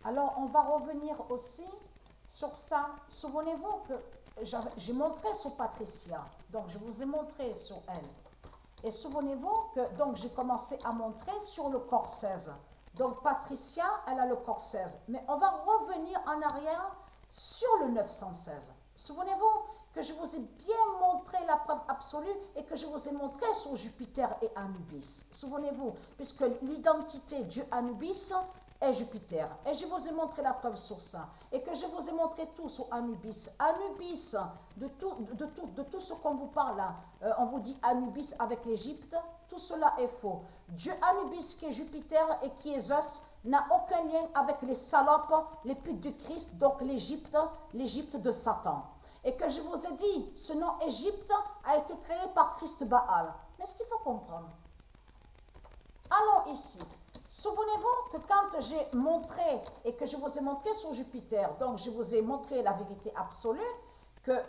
Alors, on va revenir aussi sur ça. Souvenez-vous que j'ai montré sur Patricia. Donc, je vous ai montré sur elle. Et souvenez-vous que donc j'ai commencé à montrer sur le corps 16. Donc, Patricia, elle a le corps 16. Mais on va revenir en arrière sur le 916. Souvenez-vous que je vous ai bien montré la preuve absolue et que je vous ai montré sur Jupiter et Anubis. Souvenez-vous, puisque l'identité Dieu Anubis est Jupiter. Et je vous ai montré la preuve sur ça. Et que je vous ai montré tout sur Anubis. Anubis, de tout ce qu'on vous parle là, on vous dit Anubis avec l'Égypte, tout cela est faux. Dieu Anubis qui est Jupiter et qui est Zeus n'a aucun lien avec les salopes, les putes du Christ, donc l'Égypte de Satan. Et que je vous ai dit, ce nom Égypte a été créé par Christ Baal. Mais ce qu'il faut comprendre. Allons ici. Souvenez-vous que quand j'ai montré et que je vous ai montré sur Jupiter, donc je vous ai montré la vérité absolue,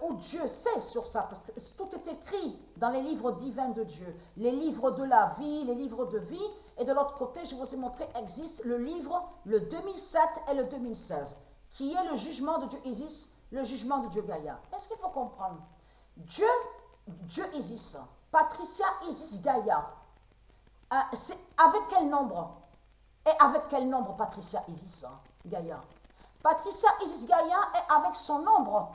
où Dieu sait sur ça, parce que tout est écrit dans les livres divins de Dieu, les livres de la vie, les livres de vie, et de l'autre côté, je vous ai montré, existe le livre, le 2007 et le 2016, qui est le jugement de Dieu Isis, le jugement de Dieu Gaïa. Est-ce qu'il faut comprendre? Dieu Isis, Patricia Isis Gaïa, c'est avec quel nombre? Et avec quel nombre Patricia Isis Gaïa? Patricia Isis Gaïa est avec son nombre,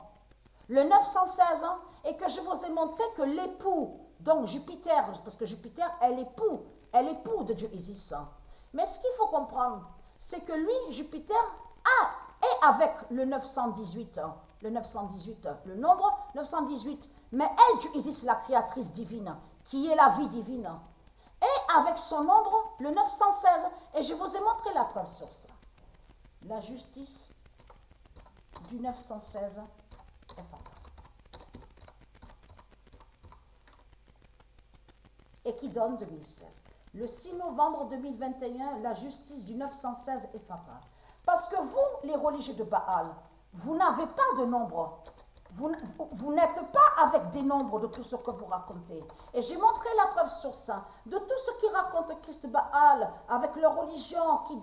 le 916, et que je vous ai montré que l'époux, donc Jupiter, parce que Jupiter est l'époux de Dieu Isis. Mais ce qu'il faut comprendre, c'est que lui, Jupiter, est avec le 918, le nombre 918. Mais elle, Dieu Isis, la créatrice divine, qui est la vie divine, et avec son nombre, le 916, et je vous ai montré la preuve sur ça. La justice du 916 est fatale. Et qui donne 2016. Le 6 novembre 2021, la justice du 916 est fatale. Parce que vous, les religieux de Baal, vous n'avez pas de nombre. Vous n'êtes pas avec des nombres de tout ce que vous racontez. Et j'ai montré la preuve sur ça. De tout ce qui raconte Christ Baal, avec leur religion, qui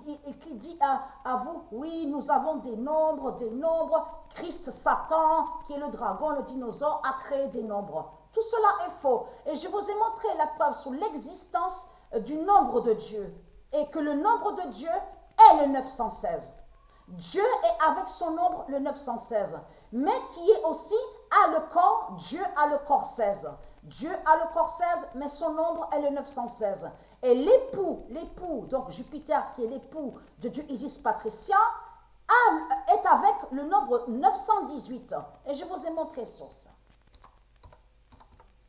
dit à vous, oui, nous avons des nombres. Christ Satan, qui est le dragon, le dinosaure, a créé des nombres. Tout cela est faux. Et je vous ai montré la preuve sur l'existence du nombre de Dieu. Et que le nombre de Dieu est le 916. Dieu est avec son nombre le 916, mais qui est aussi à le corps, Dieu a le corps 16. Dieu a le corps 16, mais son nombre est le 916. Et l'époux, donc Jupiter qui est l'époux de Dieu Isis Patricia, est avec le nombre 918. Et je vous ai montré sur ça.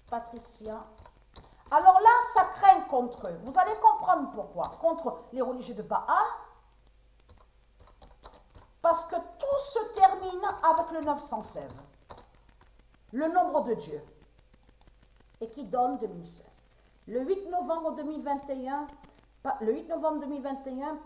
Patricia. Alors là, ça craint contre eux. Vous allez comprendre pourquoi. Contre les religieux de Baal. Parce que tout se termine avec le 916, le nombre de Dieu, et qui donne 2016. Le 8 novembre 2021,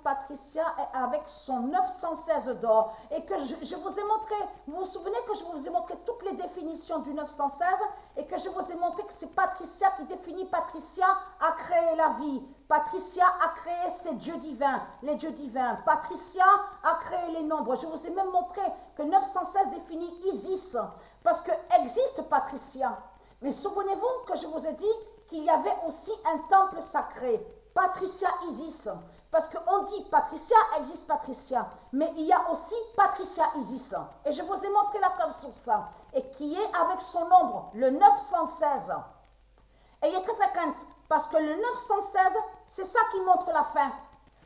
Patricia est avec son 916 d'or, et que je vous ai montré, vous vous souvenez que je vous ai montré toutes les définitions du 916, et que je vous ai montré que c'est Patricia qui définit. Patricia a créé la vie. Patricia a créé ses dieux divins, les dieux divins. Patricia a créé les nombres. Je vous ai même montré que 916 définit Isis, parce que existe Patricia. Mais souvenez-vous que je vous ai dit qu'il y avait aussi un temple sacré, Patricia Isis. Parce qu'on dit Patricia, existe Patricia, mais il y a aussi Patricia Isis. Et je vous ai montré la preuve sur ça. Et qui est avec son nombre, le 916. Ayez très très crainte, parce que le 916, c'est ça qui montre la fin.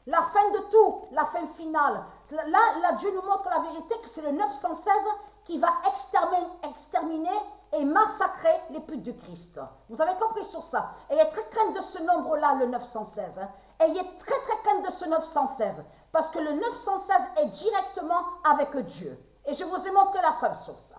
La fin de tout, la fin finale. Là, Dieu nous montre la vérité que c'est le 916 qui va exterminer et massacrer les putes du Christ. Vous avez compris sur ça. Ayez très crainte de ce nombre-là, le 916. Ayez très très crainte de ce 916, parce que le 916 est directement avec Dieu. Et je vous ai montré la preuve sur ça.